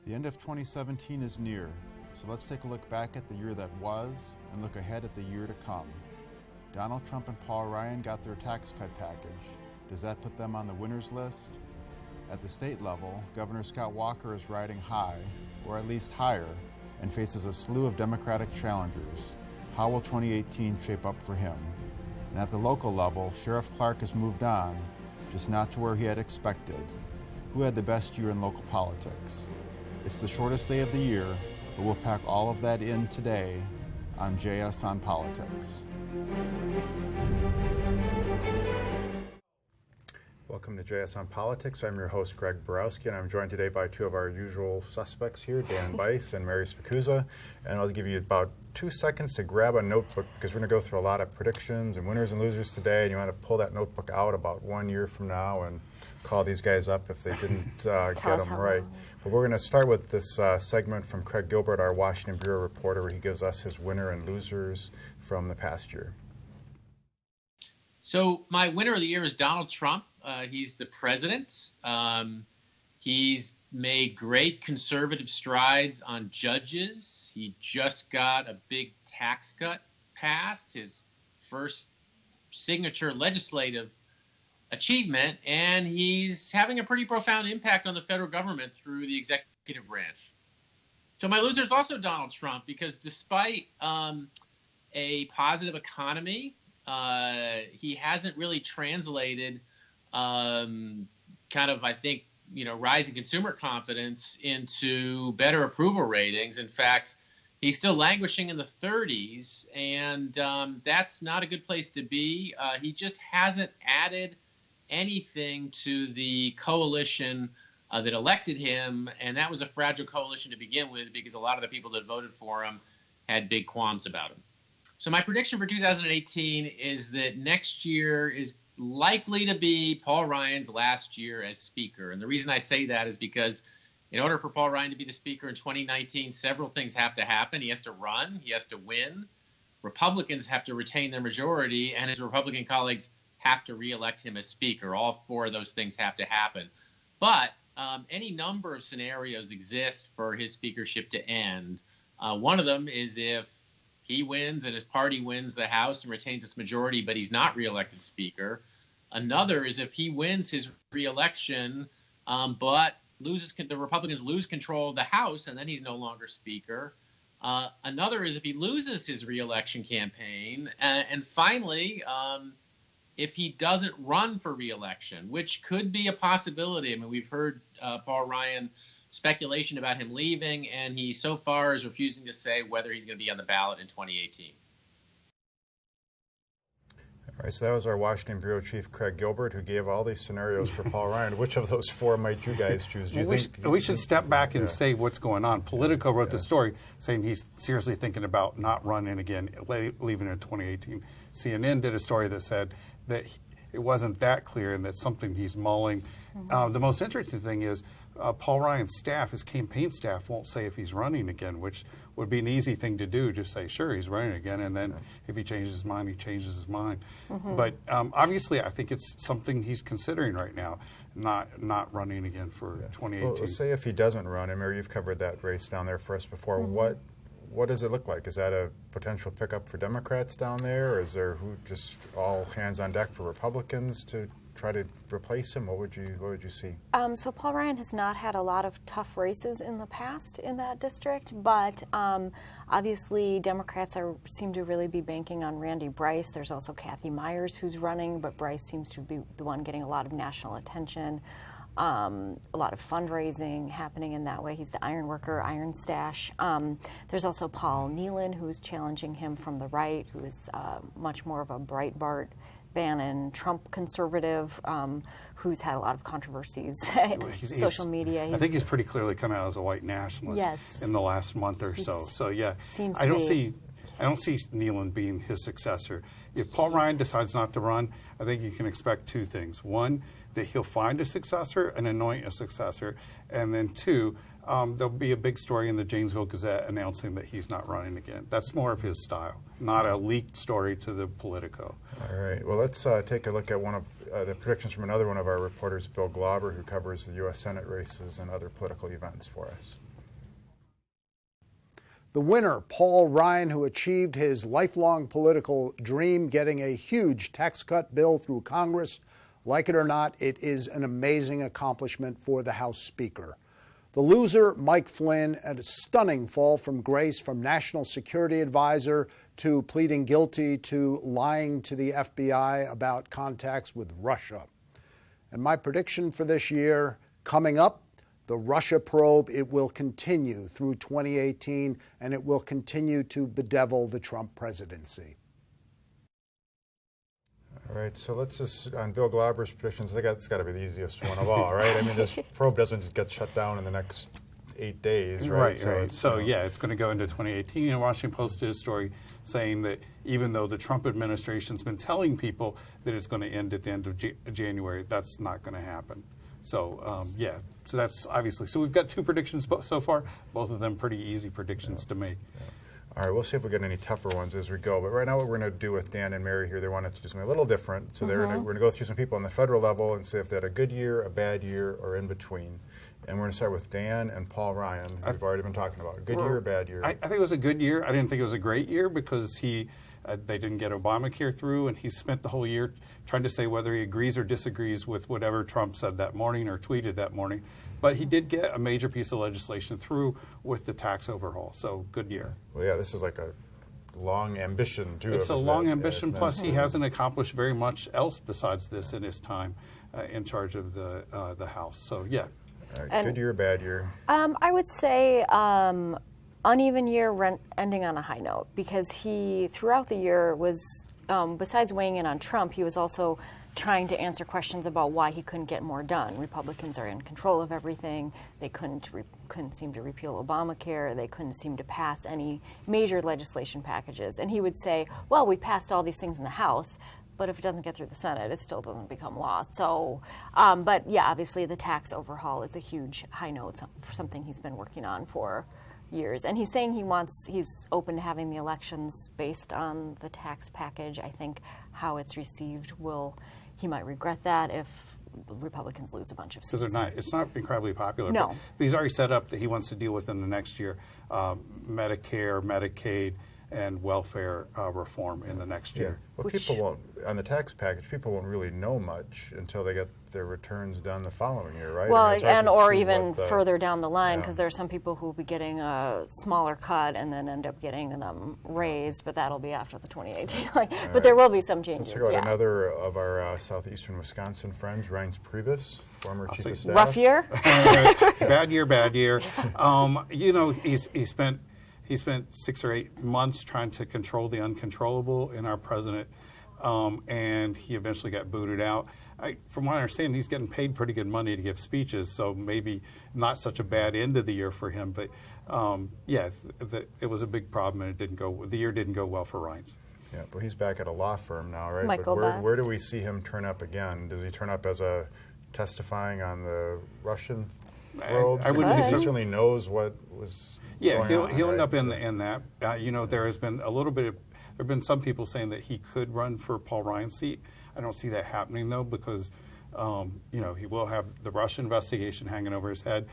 The end of 2017 is near, so let's take a look back at the year that was and look ahead at the year to come. Donald Trump and Paul Ryan got their tax cut package. Does that put them on the winners list? At the state level, Governor Scott Walker is riding high, or at least higher, and faces a slew of Democratic challengers. How will 2018 shape up for him? And at the local level, Sheriff Clark has moved on, just not to where he had expected. Who had the best year in local politics? It's the shortest day of the year, but we'll pack all of that in today on JS OnPolitics. Welcome to JS OnPolitics. I'm your host, Greg Borowski, and I'm joined today by two of our usual suspects here, Dan Bice and Mary Spicuzza. And I'll give you about 2 seconds to grab a notebook because we're going to go through a lot of predictions and winners and losers today. And you want to pull that notebook out about 1 year from now and call these guys up if they didn't get them right. But we're going to start with this segment from Craig Gilbert, our Washington Bureau reporter, where he gives us his winner and losers from the past year. So my winner of the year is Donald Trump. He's the president. He's made great conservative strides on judges. He just got a big tax cut passed, his first signature legislative achievement, and he's having a pretty profound impact on the federal government through the executive branch. So my loser is also Donald Trump, because despite a positive economy, he hasn't really translated rising consumer confidence into better approval ratings. In fact, he's still languishing in the 30s, and that's not a good place to be. He just hasn't added anything to the coalition that elected him, and that was a fragile coalition to begin with because a lot of the people that voted for him had big qualms about him. So my prediction for 2018 is that next year is likely to be Paul Ryan's last year as Speaker. And the reason I say that is because in order for Paul Ryan to be the Speaker in 2019, several things have to happen. He has to run, he has to win, Republicans have to retain their majority, and his Republican colleagues have to reelect him as Speaker. All four of those things have to happen. But any number of scenarios exist for his speakership to end. One of them is if he wins and his party wins the House and retains its majority, but he's not reelected Speaker. Another is if he wins his reelection, but the Republicans lose control of the House, and then he's no longer Speaker. Another is if he loses his reelection campaign. And finally, if he doesn't run for reelection, which could be a possibility. I mean, we've heard Paul Ryan speculation about him leaving, and he so far is refusing to say whether he's going to be on the ballot in 2018. All right, so that was our Washington Bureau Chief, Craig Gilbert, who gave all these scenarios for Paul Ryan. Which of those four might you guys choose? Do you think we should step back and say what's going on. Politico wrote the story saying he's seriously thinking about not running again, leaving in 2018. CNN did a story that said that it wasn't that clear and that's something he's mulling. The most interesting thing is Paul Ryan's staff, his campaign staff, won't say if he's running again, which would be an easy thing to do. Just say, sure, he's running again, and then if he changes his mind, he changes his mind. But obviously, I think it's something he's considering right now, not running again for 2018. Well, say if he doesn't run, and Mary, you've covered that race down there for us before. What does it look like? Is that a potential pickup for Democrats down there, or is there just all hands on deck for Republicans to try to replace him? What would you see? So Paul Ryan has not had a lot of tough races in the past in that district, but obviously Democrats seem to really be banking on Randy Bryce. There's also Kathy Myers who's running, but Bryce seems to be the one getting a lot of national attention. A lot of fundraising happening in that way. He's the iron worker, Iron Stash. There's also Paul Nealon, who's challenging him from the right, who is much more of a Breitbart, Bannon, Trump conservative, who's had a lot of controversies social media. I think he's pretty clearly come out as a white nationalist in the last month or so. So yeah, I don't see Nealon being his successor. If Paul Ryan decides not to run, I think you can expect two things. One, that he'll find a successor and anoint a successor. And then two, there'll be a big story in the Janesville Gazette announcing that he's not running again. That's more of his style, not a leaked story to the Politico. All right. Well, let's take a look at one of the predictions from another one of our reporters, Bill Glauber, who covers the U.S. Senate races and other political events for us. The winner, Paul Ryan, who achieved his lifelong political dream, getting a huge tax cut bill through Congress. Like it or not, it is an amazing accomplishment for the House Speaker. The loser, Mike Flynn, a stunning fall from grace from National Security Advisor to pleading guilty to lying to the FBI about contacts with Russia. And my prediction for this year, coming up, the Russia probe, it will continue through 2018, and it will continue to bedevil the Trump presidency. All right, so let's just, on Bill Glauber's predictions, it's got to be the easiest one of all, right? I mean, this probe doesn't just get shut down in the next 8 days, right? So yeah, it's going to go into 2018, and Washington Post did a story saying that even though the Trump administration's been telling people that it's going to end at the end of January, that's not going to happen. So, yeah, so that's obviously, so we've got 2 predictions so far, both of them pretty easy predictions to make. Yeah. All right, we'll see if we get any tougher ones as we go. But right now what we're going to do with Dan and Mary here, they wanted to do something a little different. So we're going to go through some people on the federal level and see if they had a good year, a bad year, or in between. And we're going to start with Dan and Paul Ryan, who we've already been talking about. Good year or bad year? I think it was a good year. I didn't think it was a great year because they didn't get Obamacare through, and he spent the whole year trying to say whether he agrees or disagrees with whatever Trump said that morning or tweeted that morning. But he did get a major piece of legislation through with the tax overhaul, so good year. Well, yeah, this is like a long ambition, too. It's a long ambition, plus he hasn't accomplished very much else besides this in his time in charge of the House. So, yeah. All right, good year, bad year? I would say uneven year ending on a high note, because he, throughout the year, was, besides weighing in on Trump, he was also trying to answer questions about why he couldn't get more done. Republicans are in control of everything. They couldn't seem to repeal Obamacare. They couldn't seem to pass any major legislation packages. And he would say, well, we passed all these things in the House, but if it doesn't get through the Senate, it still doesn't become law. So, but yeah, obviously the tax overhaul is a huge high note, something he's been working on for years. And he's saying he's open to having the elections based on the tax package. I think how it's received he might regret that if Republicans lose a bunch of seats. Because it's not incredibly popular. No. But he's already set up that he wants to deal with in the next year Medicare, Medicaid, and welfare reform in the next year. Well, people won't, on the tax package, people won't really know much until they get their returns done the following year, right? Well, or even further down the line, because there are some people who will be getting a smaller cut and then end up getting them raised, but that'll be after the 2018. But there will be some changes. Let's check out another of our southeastern Wisconsin friends, Reince Priebus, former chief of staff. Rough year? Bad year. He spent 6 or 8 months trying to control the uncontrollable in our president, and he eventually got booted out. From what I understand, he's getting paid pretty good money to give speeches, so maybe not such a bad end of the year for him. But it was a big problem, and the year didn't go well for Reince. Yeah, but he's back at a law firm now, right? Michael but where do we see him turn up again? Does he turn up as testifying on the Russian probe? He certainly knows what was. Yeah, he'll end up in that. There have been some people saying that he could run for Paul Ryan's seat. I don't see that happening though, because he will have the Russia investigation hanging over his head.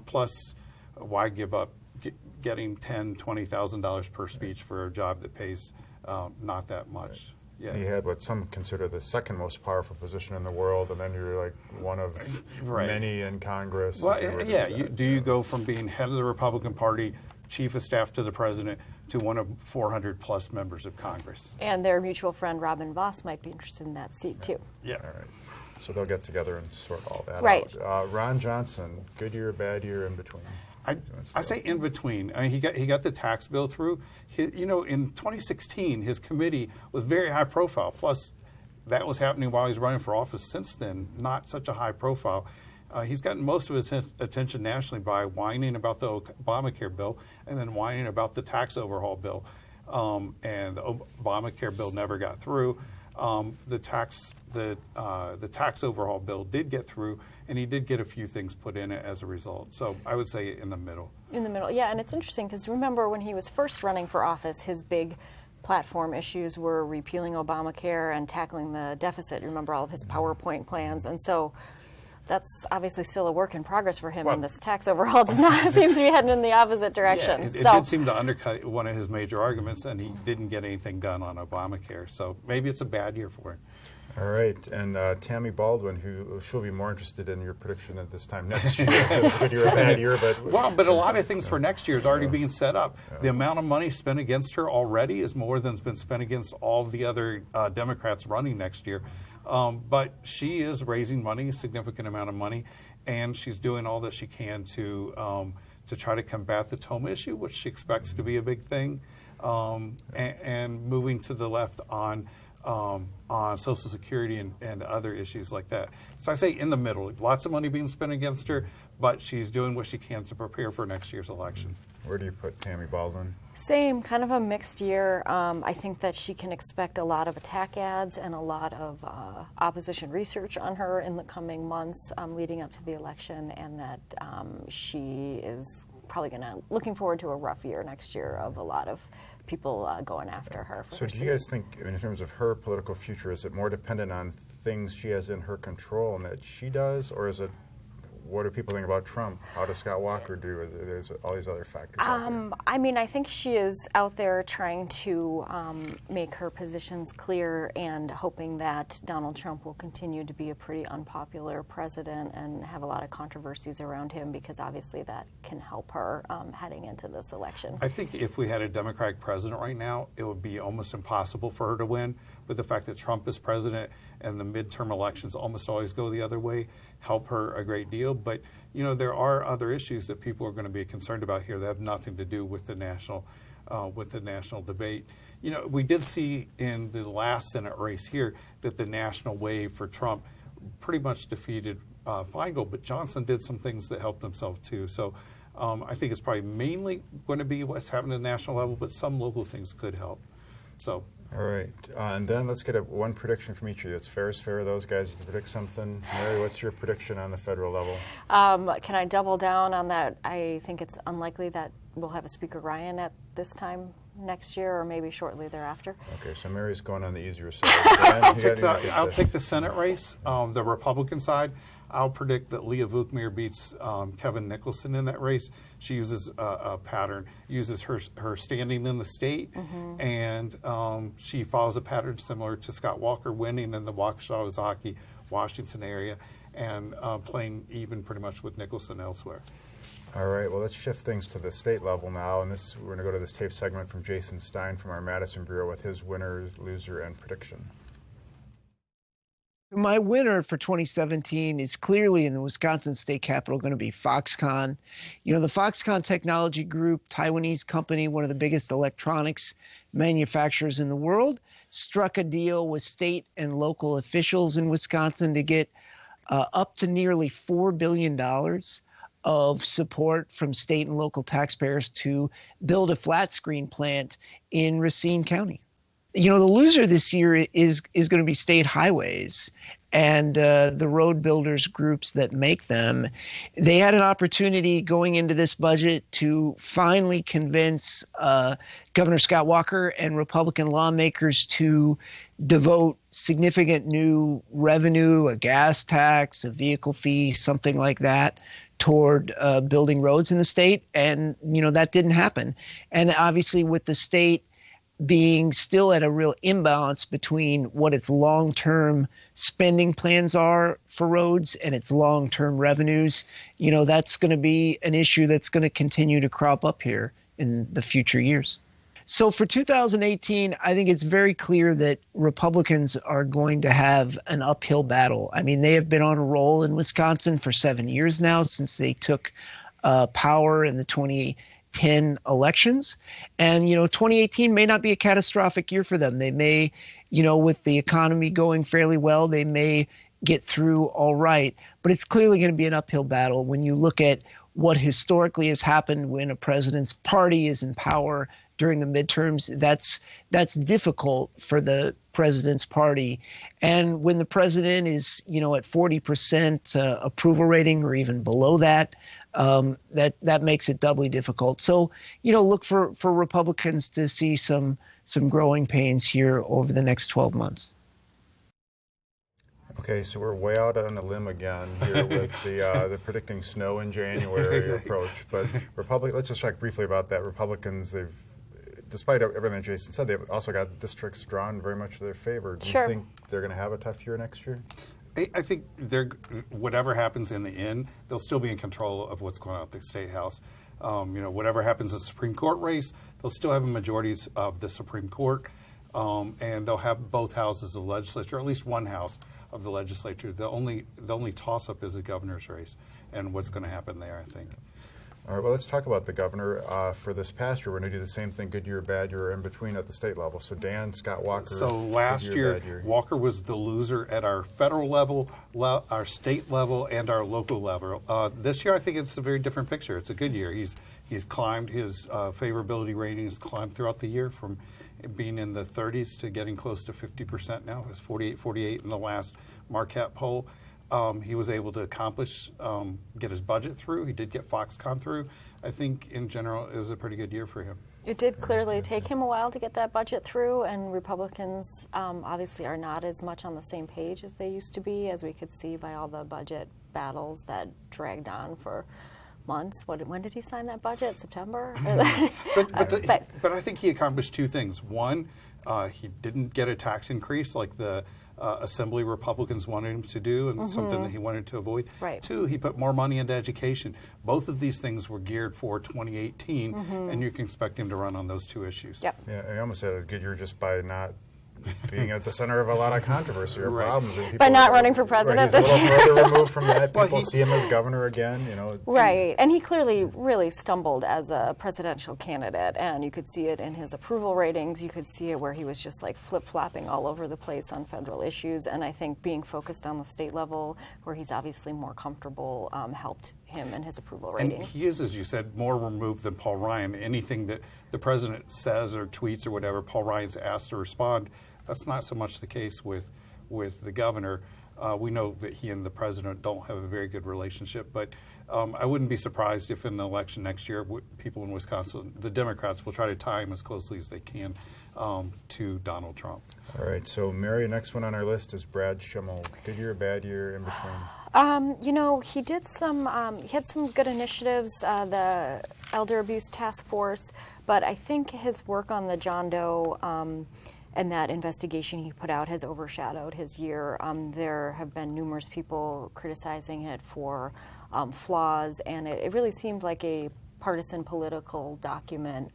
Plus, why give up getting $10,000-$20,000 per speech for a job that pays not that much? Right. Yeah. He had what some consider the second most powerful position in the world, and then you're like one of many in Congress. Well, do you go from being head of the Republican Party, chief of staff to the president, to one of 400-plus members of Congress? And their mutual friend Robin Voss might be interested in that seat, too. Yeah. All right. So they'll get together and sort all that out. Ron Johnson, good year, bad year, in between? I say in between. I mean, he got the tax bill through. In 2016, his committee was very high profile. Plus, that was happening while he's running for office. Since then, not such a high profile. He's gotten most of his attention nationally by whining about the Obamacare bill and then whining about the tax overhaul bill. And the Obamacare bill never got through. The tax overhaul bill did get through, and he did get a few things put in it as a result. So I would say in the middle. In the middle, yeah. And it's interesting because remember when he was first running for office, his big platform issues were repealing Obamacare and tackling the deficit. Remember all of his PowerPoint plans. And so that's obviously still a work in progress for him, and this tax overhaul does not seem to be heading in the opposite direction. Yeah, it did seem to undercut one of his major arguments, and he didn't get anything done on Obamacare. So maybe it's a bad year for him. All right, and Tammy Baldwin, she'll be more interested in your prediction at this time next year. If it's a good year or a bad year, but a lot of things for next year is already being set up. The amount of money spent against her already is more than's been spent against all the other Democrats running next year. But she is raising money, a significant amount of money, and she's doing all that she can to try to combat the Toma issue, which she expects to be a big thing, and moving to the left on Social Security and other issues like that. So I say in the middle, lots of money being spent against her, but she's doing what she can to prepare for next year's election. Where do you put Tammy Baldwin? Same, kind of a mixed year. I think that she can expect a lot of attack ads and a lot of opposition research on her in the coming months leading up to the election, and that she is probably looking forward to a rough year next year of a lot of people going after her. So do you guys think, in terms of her political future, is it more dependent on things she has in her control and that she does, or is it, what do people think about Trump? How does Scott Walker do? There's all these other factors out there. I mean, I think she is out there trying to make her positions clear and hoping that Donald Trump will continue to be a pretty unpopular president and have a lot of controversies around him, because obviously that can help her heading into this election. I think if we had a Democratic president right now, it would be almost impossible for her to win. But the fact that Trump is president and the midterm elections almost always go the other way help her a great deal. But, you know, there are other issues that people are going to be concerned about here that have nothing to do with the national debate. You know, we did see in the last Senate race here that the national wave for Trump pretty much defeated Feingold, but Johnson did some things that helped himself too. So I think it's probably mainly going to be what's happening at the national level, but some local things could help. So. All right, and then let's get one prediction from each of you. It's fair is fair. Those guys to predict something. Mary, what's your prediction on the federal level? Can I double down on that? I think it's unlikely that we'll have a Speaker Ryan at this time next year, or maybe shortly thereafter. Okay, so Mary's going on the easier side. I'll take the Senate race, the Republican side. I'll predict that Leah Vukmir beats Kevin Nicholson in that race. She uses a pattern, uses her standing in the state, and she follows a pattern similar to Scott Walker winning in the Waukesha-Ozaukee, Washington area, and playing even pretty much with Nicholson elsewhere. All right, well, let's shift things to the state level now, and we're going to go to this tape segment from Jason Stein from our Madison Bureau with his winner, loser, and prediction. My winner for 2017 is clearly in the Wisconsin State Capitol going to be Foxconn. You know, the Foxconn Technology Group, Taiwanese company, one of the biggest electronics manufacturers in the world, struck a deal with state and local officials in Wisconsin to get up to nearly $4 billion of support from state and local taxpayers to build a flat screen plant in Racine County. You know, the loser this year is going to be state highways and the road builders groups that make them. They had an opportunity going into this budget to finally convince Governor Scott Walker and Republican lawmakers to devote significant new revenue, a gas tax, a vehicle fee, something like that, toward building roads in the state. And, you know, that didn't happen. And obviously with the state being still at a real imbalance between what its long-term spending plans are for roads and its long-term revenues, you know, that's going to be an issue that's going to continue to crop up here in the future years. So for 2018, I think it's very clear that Republicans are going to have an uphill battle. I mean, they have been on a roll in Wisconsin for 7 years now since they took power in the 2010 elections. And, you know, 2018 may not be a catastrophic year for them. They may, you know, with the economy going fairly well, they may get through all right. But it's clearly going to be an uphill battle when you look at what historically has happened when a president's party is in power during the midterms. That's difficult for the president's party. And when the president is, you know, at 40% approval rating or even below that, that makes it doubly difficult. So, you know, look for Republicans to see some growing pains here over the next 12 months. Okay, so we're way out on a limb again here with the predicting snow in January approach. But let's just talk briefly about that. Republicans, despite everything Jason said, they've also got districts drawn very much to their favor. Do you think they're going to have a tough year next year? I think whatever happens in the end, they'll still be in control of what's going on at the State House. Whatever happens in the Supreme Court race, they'll still have majorities of the Supreme Court, and they'll have both houses of the legislature, or at least one house of the legislature. The only toss-up is the governor's race and what's going to happen there, I think. All right, well, let's talk about the governor. For this past year, we're going to do the same thing, good year, bad year, in between at the state level. So Dan, Scott Walker. So last year, Walker was the loser at our federal level, our state level, and our local level. This year, I think it's a very different picture. It's a good year. He's climbed his favorability ratings, climbed throughout the year from being in the 30s to getting close to 50% now. It was 48 in the last Marquette poll. He was able to accomplish, get his budget through. He did get Foxconn through. I think, in general, it was a pretty good year for him. It did clearly take him a while to get that budget through, and Republicans obviously are not as much on the same page as they used to be, as we could see by all the budget battles that dragged on for months. When did he sign that budget? September? But I think he accomplished two things. One, he didn't get a tax increase like the Assembly Republicans wanted him to do, and something that he wanted to avoid. Right. Two, he put more money into education. Both of these things were geared for 2018, and you can expect him to run on those two issues. Yep. Yeah, I almost had a good year just by not being at the center of a lot of controversy or problems. By not running for president this year. He's a little further removed from that. Well, People see him as governor again, Right, and he clearly really stumbled as a presidential candidate, and you could see it in his approval ratings. You could see it where he was just like flip-flopping all over the place on federal issues, and I think being focused on the state level, where he's obviously more comfortable, helped him in his approval ratings. And he is, as you said, more removed than Paul Ryan. Anything that the president says or tweets or whatever, Paul Ryan's asked to respond. That's not so much the case with the governor. We know that he and the president don't have a very good relationship, but I wouldn't be surprised if in the election next year, people in Wisconsin, the Democrats, will try to tie him as closely as they can to Donald Trump. All right, so Mary, next one on our list is Brad Schimmel. Good year, bad year, in between? He did he had some good initiatives, the Elder Abuse Task Force, but I think his work on the John Doe and that investigation he put out has overshadowed his year. There have been numerous people criticizing it for flaws, and it really seemed like a partisan political document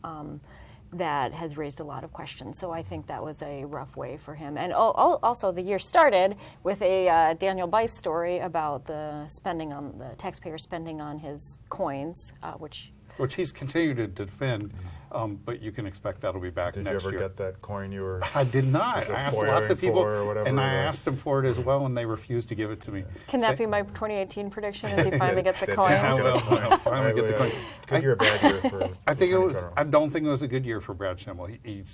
that has raised a lot of questions. So I think that was a rough way for him. And also the year started with a Daniel Bice story about the taxpayer spending on his coins, which he's continued to defend, but you can expect that'll be back next year. Did you ever get that coin you were? I did not. I asked lots of people, and I asked them for it as well, and they refused to give it to me. Can that be my 2018 prediction as he finally gets a coin? I'll finally get the coin. Good year, bad year for I don't think it was a good year for Brad Schimmel. He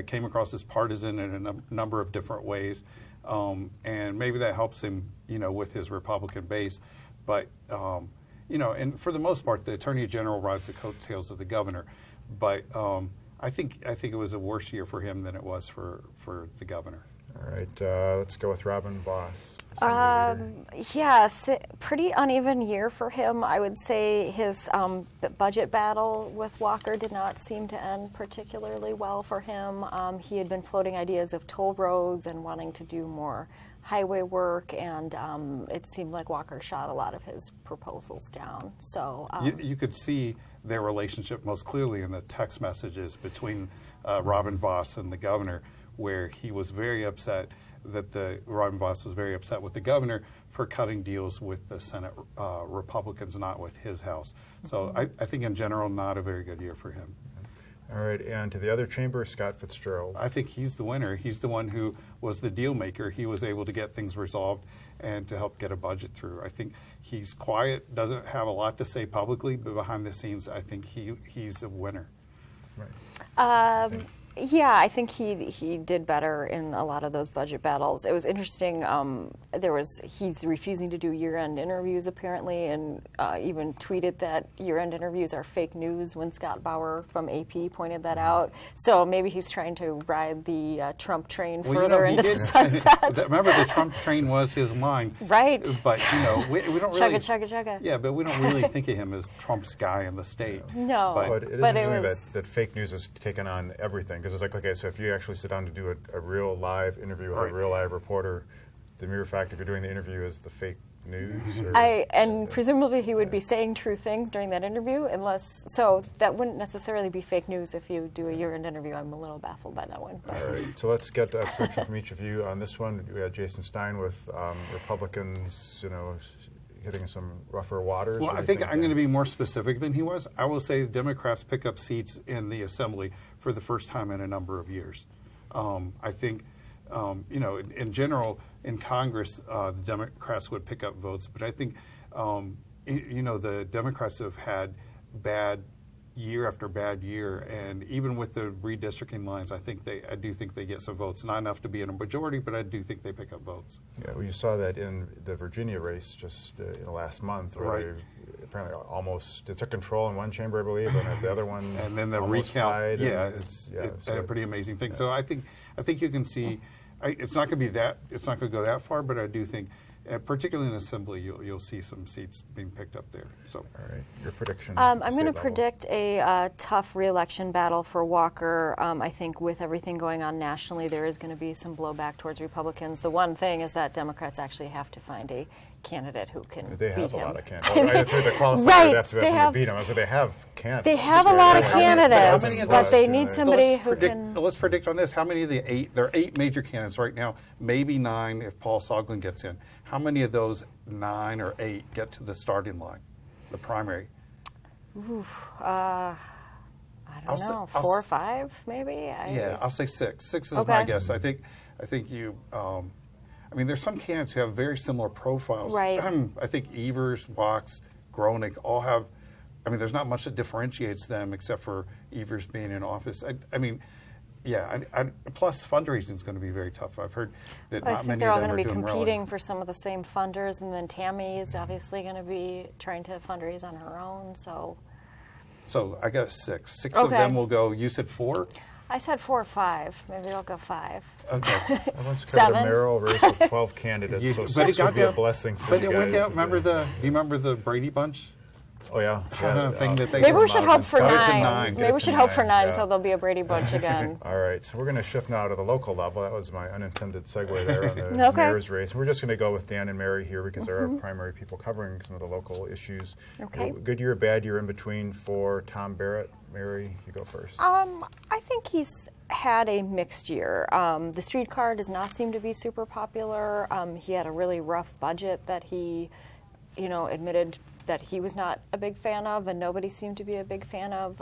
came across as partisan in a number of different ways, and maybe that helps him, with his Republican base, but. And for the most part, the Attorney General rides the coattails of the governor. But I think it was a worse year for him than it was for the governor. All right, let's go with Robin Voss. Yes, pretty uneven year for him. I would say his budget battle with Walker did not seem to end particularly well for him. He had been floating ideas of toll roads and wanting to do more highway work, and it seemed like Walker shot a lot of his proposals down. So you could see their relationship most clearly in the text messages between Robin Voss and the governor, where he was very upset Robin Voss was very upset with the governor for cutting deals with the Senate Republicans, not with his House. So I think in general, not a very good year for him. All right, and to the other chamber, Scott Fitzgerald. I think he's the winner. He's the one who was the deal maker. He was able to get things resolved and to help get a budget through. I think he's quiet, doesn't have a lot to say publicly, but behind the scenes, I think he's a winner. Right. Yeah, I think he did better in a lot of those budget battles. It was interesting. He's refusing to do year-end interviews apparently, and even tweeted that year-end interviews are fake news when Scott Bauer from AP pointed that out. So maybe he's trying to ride the Trump train further into the sunset. Remember, the Trump train was his line, right? But we don't really chugga. Yeah, but we don't really think of him as Trump's guy in the state. No, but it is interesting that fake news has taken on everything. Because it's like, okay, so if you actually sit down to do a real live interview with a real live reporter, the mere fact if you're doing the interview is the fake news. Presumably he would be saying true things during that interview, so that wouldn't necessarily be fake news if you do a year-end interview. I'm a little baffled by that one. All right, so let's get a prediction from each of you on this one. We had Jason Stein with Republicans, hitting some rougher waters. Well, I think I'm going to be more specific than he was. I will say the Democrats pick up seats in the Assembly for the first time in a number of years. I think, in general, in Congress, the Democrats would pick up votes. But I think, the Democrats have had bad year after bad year, and even with the redistricting lines, I do think they get some votes. Not enough to be in a majority, but I do think they pick up votes. Yeah, well, you saw that in the Virginia race just last month, where they apparently almost took control in one chamber, I believe, and the other one, and then the recount. It's a pretty amazing thing. Yeah. So I think you can see, it's not going to go that far, but I do think. Particularly in Assembly, you'll see some seats being picked up there. So, all right, your prediction. I'm going to predict a tough re-election battle for Walker. I think with everything going on nationally, there is going to be some blowback towards Republicans. The one thing is that Democrats actually have to find a candidate who can beat him. They have a lot of candidates. I think the qualifier would have to beat him. So they have candidates. They have a lot of candidates, but they need somebody who can. Let's predict on this. How many of the 8? There are 8 major candidates right now. Maybe 9 if Paul Soglin gets in. How many of those 9 or 8 get to the starting line, the primary? I don't know. 4 or 5, maybe. I'll say 6. 6 is my guess. I think you. There's some candidates who have very similar profiles. Right. I think Evers, Wax, Groening all have. There's not much that differentiates them except for Evers being in office. Plus fundraising is going to be very tough. I've heard that not many of them are doing well. I think they're all going to be competing for some of the same funders, and then Tammy is obviously going to be trying to fundraise on her own. So I got 6. 6 of them will go. You said 4? I said 4 or 5. Maybe I'll go 5. Okay. I once covered a mayoral race with 12 candidates, so 6 would be a blessing for you guys. But it went down. Do you remember the Brady Bunch? Oh, yeah. Maybe we should hope for 9. Maybe we should hope for 9, so there'll be a Brady Bunch again. All right, so we're going to shift now to the local level. That was my unintended segue there on the mayor's race. We're just going to go with Dan and Mary here because they're our primary people covering some of the local issues. Okay. Good year, bad year in between for Tom Barrett. Mary, you go first. I think he's had a mixed year. The streetcar does not seem to be super popular. He had a really rough budget that he, admitted that he was not a big fan of, and nobody seemed to be a big fan of.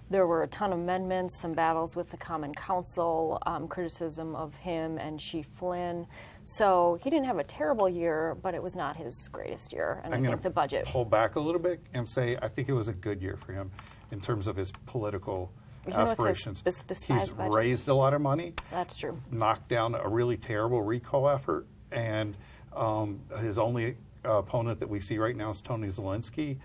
There were a ton of amendments, some battles with the Common Council, criticism of him and Chief Flynn. So he didn't have a terrible year, but it was not his greatest year. And I think the budget. Pull back a little bit and say I think it was a good year for him in terms of his political aspirations. He's raised a lot of money. That's true. Knocked down a really terrible recall effort, and his only opponent that we see right now is Tony Zelensky.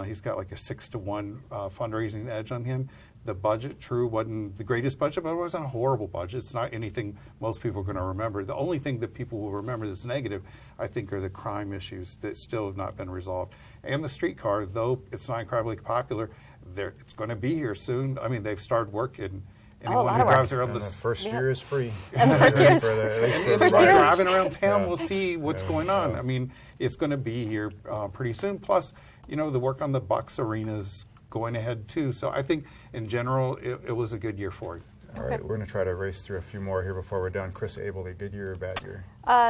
He's got like a 6-to-1 fundraising edge on him. The budget, wasn't the greatest budget, but it wasn't a horrible budget. It's not anything most people are going to remember. The only thing that people will remember that's negative, I think, are the crime issues that still have not been resolved. And the streetcar, though it's not incredibly popular, it's going to be here soon. They've started working. Anyone who drives around the first year is free. And the first year is free. Driving around town, we'll see what's going on. It's going to be here pretty soon. Plus, the work on the Bucks arena is going ahead too. So I think, in general, it was a good year for him. All right, we're going to try to race through a few more here before we're done. Chris Abele, good year or bad year?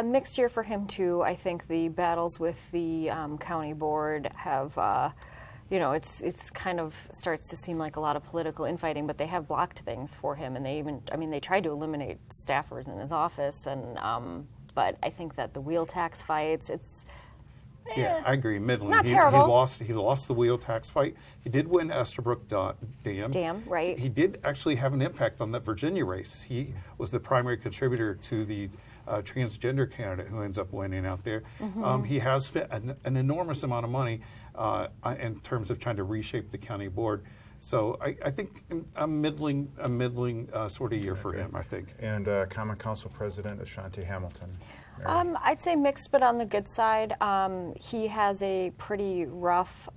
Mixed year for him too. I think the battles with the county board have. It's kind of starts to seem like a lot of political infighting, but they have blocked things for him, and they tried to eliminate staffers in his office, and but I think that the wheel tax fights, Yeah, I agree. Middling. Not he terrible. He lost the wheel tax fight. He did win Estabrook Dam. Dam, right. He did actually have an impact on that Virginia race. He was the primary contributor to the transgender candidate who ends up winning out there. He has spent an enormous amount of money in terms of trying to reshape the county board. So I think a middling sort of year for him, I think. And Common Council President Ashanti Hamilton. I'd say mixed, but on the good side. He has a pretty rough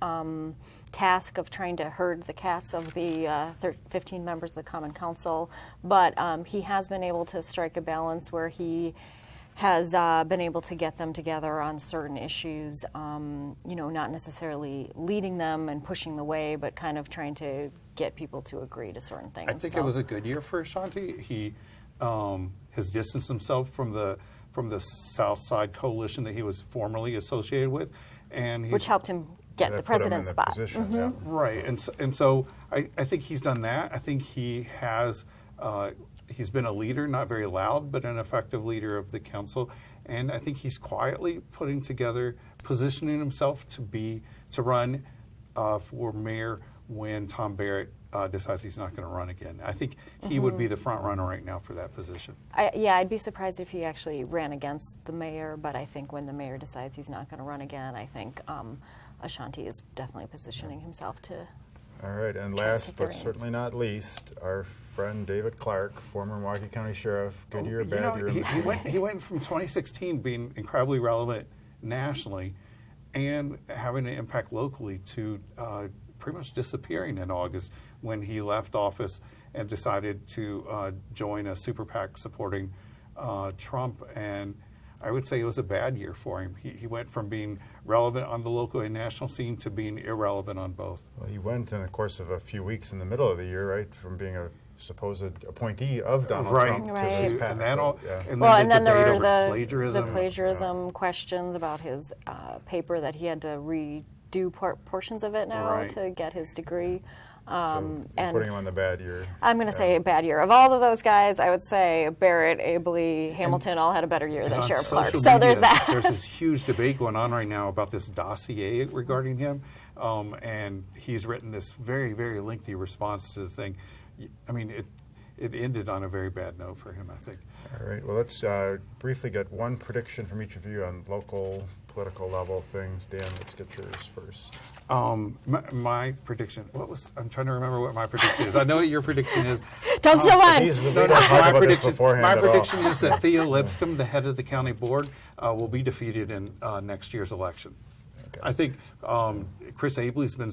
task of trying to herd the cats of the 15 members of the Common Council, but he has been able to strike a balance where he has been able to get them together on certain issues, not necessarily leading them and pushing the way, but kind of trying to get people to agree to certain things. I think it was a good year for Ashanti. He has distanced himself from the South Side coalition that he was formerly associated with, and which helped him get the president's spot. Position, yeah. Right, and so I think he's done that. I think he has. He's been a leader, not very loud, but an effective leader of the council. And I think he's quietly putting together, positioning himself to run for mayor when Tom Barrett decides he's not going to run again. I think he would be the front runner right now for that position. I'd be surprised if he actually ran against the mayor, but I think when the mayor decides he's not going to run again, I think Ashanti is definitely positioning himself to. All right, and last but certainly not least, our friend David Clark, former Milwaukee County Sheriff. Good year, bad year? He went from 2016 being incredibly relevant nationally and having an impact locally to pretty much disappearing in August when he left office and decided to join a super PAC supporting Trump. And I would say it was a bad year for him. He went from being relevant on the local and national scene to being irrelevant on both. Well, he went in the course of a few weeks in the middle of the year, right, from being a supposed appointee of Donald Trump to his PAC. And then there were the plagiarism questions about his paper that he had to redo portions of it now to get his degree. And putting him on the bad year. I'm going to say a bad year. Of all of those guys, I would say Barrett, Abley, Hamilton all had a better year than Sheriff Clark. So there's that. There's this huge debate going on right now about this dossier regarding him, and he's written this very, very lengthy response to the thing. I mean, it ended on a very bad note for him, I think. All right. Well, let's briefly get one prediction from each of you on local political level things. Dan, let's get yours first. My prediction. I'm trying to remember what my prediction is. I know what your prediction is. Don't steal mine. My prediction is that Theo Lipscomb, the head of the county board, will be defeated in next year's election. Okay. I think Chris Abley's been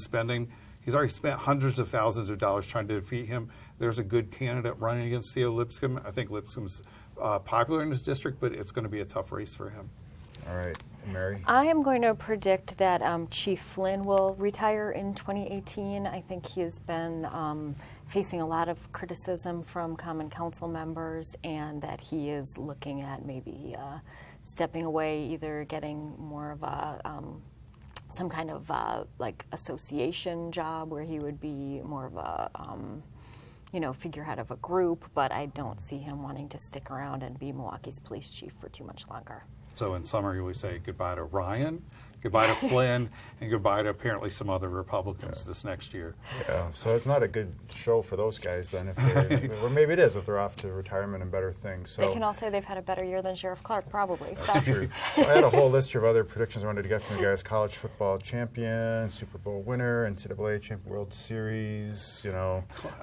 he's already spent hundreds of thousands of dollars trying to defeat him. There's a good candidate running against Theo Lipscomb. I think Lipscomb's popular in his district, but it's going to be a tough race for him. All right. Mary? I am going to predict that Chief Flynn will retire in 2018. I think he has been facing a lot of criticism from Common Council members, and that he is looking at maybe stepping away, either getting more of a some kind of like association job where he would be more of a figurehead of a group, but I don't see him wanting to stick around and be Milwaukee's police chief for too much longer. So in summary, we say goodbye to Ryan, goodbye to Flynn, and goodbye to apparently some other Republicans this next year. Yeah, so it's not a good show for those guys then. Or maybe it is if they're off to retirement and better things. So they can all say they've had a better year than Sheriff Clark, probably. That's true. So I had a whole list of other predictions I wanted to get from you guys. College football champion, Super Bowl winner, NCAA champion, World Series,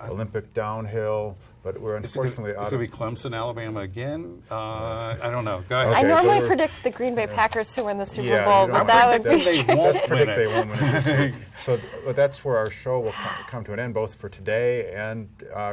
Olympic downhill. But we're unfortunately out. It's going to be Clemson, Alabama again. I don't know. Go ahead. Okay, I normally predict the Green Bay Packers to win the Super Bowl, but that would be. Let's predict they won't win it. So that's where our show will come to an end, both for today and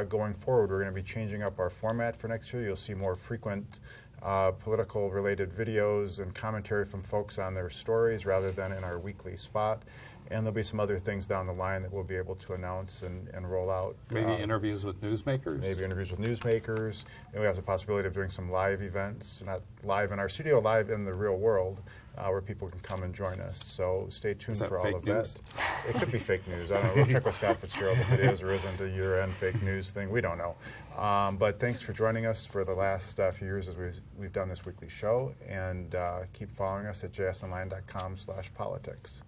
going forward. We're going to be changing up our format for next year. You'll see more frequent political-related videos and commentary from folks on their stories rather than in our weekly spot. And there'll be some other things down the line that we'll be able to announce and roll out. Maybe interviews with newsmakers? Maybe interviews with newsmakers. And we have the possibility of doing some live events, not live in our studio, live in the real world, where people can come and join us. So stay tuned for all of news? that. It could be fake news. I don't know. We'll check with Scott Fitzgerald if it is or isn't a year-end fake news thing. We don't know. But thanks for joining us for the last few years as we've done this weekly show. And keep following us at jsonline.com/politics.